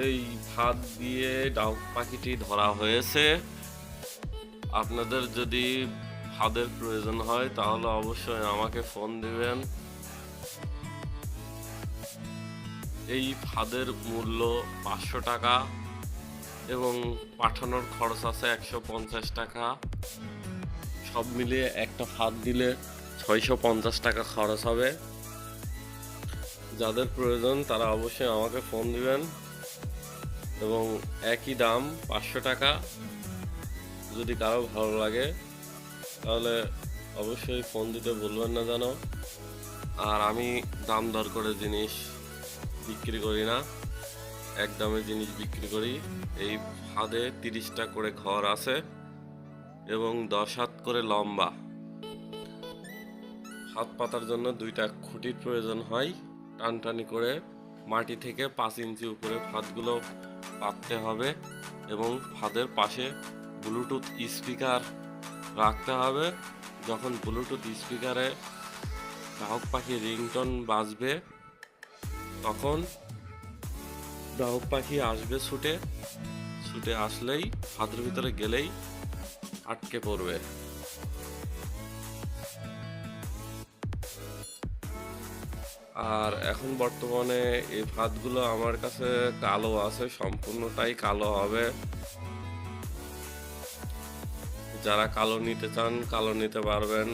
এই ফাঁদ দিয়ে ডাউক পাখিটি ধরা হয়েছে। আপনাদের যদি ফাঁদের প্রয়োজন হয় তাহলে অবশ্যই আমাকে ফোন দিবেন। এই ফাঁদের মূল্য 500 টাকা এবং পাঠানোর খরচ আছে 150 টাকা। সব মিলিয়ে একটা ফাঁদ দিলে 650 টাকা খরচ হবে। যাদের প্রয়োজন তারা অবশ্যই আমাকে ফোন দিবেন এবং একই দাম 500 টাকা। যদি কারো ভালো লাগে তাহলে অবশ্যই ফোন দিতে বলবেন না যেন। আর আমি দাম দর করে জিনিস বিক্রি করি না, এক দামে জিনিস বিক্রি করি। এই ফাঁদে 30টা করে ঘর আছে এবং 10 হাত করে লম্বা। ফাঁদ পাতার জন্য 2টা খুঁটির প্রয়োজন হয়। টানটানি করে মাটি থেকে 5 ইঞ্চি উপরে ফাঁদগুলো পাততে হবে এবং ফাঁদের পাশে ব্লুটুথ স্পিকার রাখতে হবে। যখন ব্লুটুথ স্পিকারে ডাউক পাখির রিংটোন বাজবে তখন ডাউক পাখি আসবে ছুটে আসলেই ফাঁদের ভিতরে গেলেই আটকে পড়বে। আর এখন বর্তমানে এই ফাঁদগুলো আমার কাছে কালো আছে, সম্পূর্ণটাই কালো হবে। যারা কালো নিতে চান কালো নিতে পারবেন,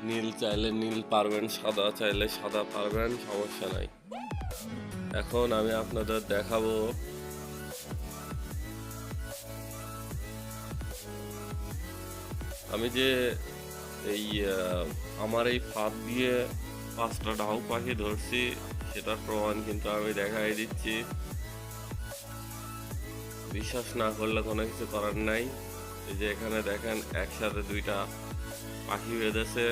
নীল চাইলে নীল পারবেন, সাদা চাইলে সাদা পারবেন, সমস্যা নাই। এখন আমি আপনাদের দেখাবো আমি যে এই আমার এই ফাঁদ দিয়ে 5টা ডাউক পাখি ধরছি সেটার প্রমাণ কিন্তু আমি দেখাই দিচ্ছি। বিশ্বাস না করলে কোনো কিছু করার নাই। এই যে এখানে দেখেন একসাথে 2টা পাখি বেঁধেছে।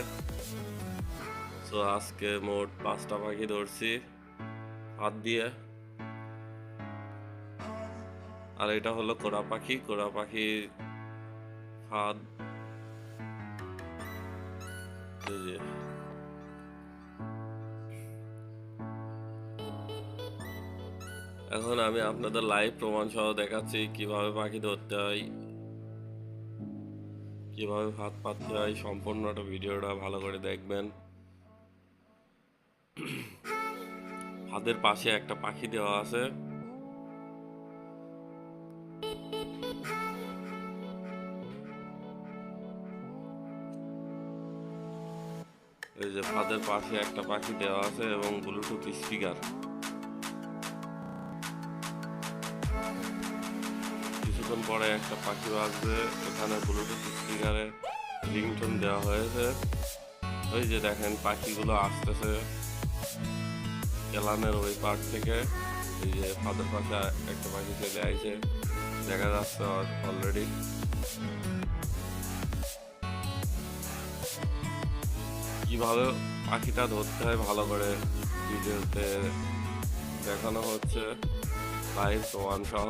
তো আজকে মোট 5টা পাখি ধরছি হাত দিয়ে। আর এটা হলো কোরা পাখি ফাঁদ। এখন আমি আপনাদের লাইভ প্রমাণ সহ দেখাচ্ছি কিভাবে পাখি ধরতে হয়, কিভাবে ফাঁদ পাততে হয়। সম্পূর্ণটা ভিডিওটা ভালো করে দেখবেন। ফাঁদের পাশে একটা পাখি দেওয়া আছে। এই যে ফাঁদের পাশে একটা পাখি দেওয়া আছে এবং ব্লুটুথ স্পিকার। কিছুক্ষণ পরে একটা পাখি বাজবে, এখানে ব্লুটুথ স্পিকারে রিংটোন দেওয়া হয়েছে। ওই যে দেখেন পাখিগুলো আসতেছে কেলানের ওই পার থেকে। এই যে ফাঁদের পাশে একটা পাখি চলে আইছে, দেখা যাচ্ছে অলরেডি। কিভাবে পাখিটা ধরতে হয় ভালো করে ভিডিওতে দেখানো হচ্ছে, লাইভ প্রমাণ সহ।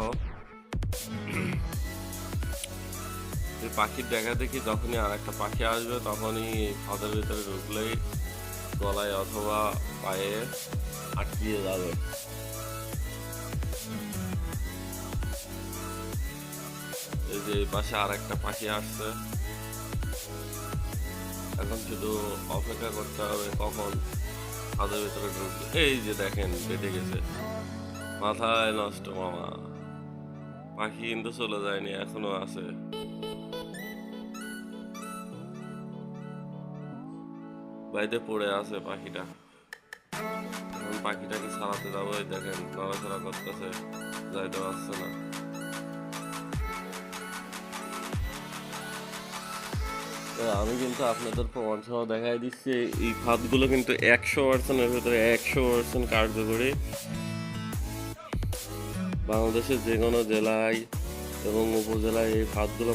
এই পাখির দেখা দেখি যখনই আর একটা পাখি আসবে তখনই ফাঁদের ভিতরে ঢুকলেই গলায় অথবা পায়ে আটকিয়ে যাবে। এই যে এই পাশে আর একটা পাখি আসছে, এখন শুধু অপেক্ষা করতে হবে কখন ফাঁদের ভিতরে ঢুকবে। এই যে দেখেন বেঁধে গেছে, মাথায় নষ্ট মামা। পাখি কিন্তু চলে যায়নি, এখনো আছে। বাইরে পড়ে আছে পাখিটা। এখন পাখিটাকে ছাড়াতে যাবো, দেখেন নড়াচড়া করতেছে, যাইতে পারছে না। আমি কিন্তু আপনাদের প্রমাণ সহ দেখাই দিচ্ছি। এই ফাঁদগুলো কিন্তু 100%-এর ভেতরে 100% কার্যকরী। বাংলাদেশের যে কোনো জেলায় এবং উপজেলায় এই ফাঁদগুলো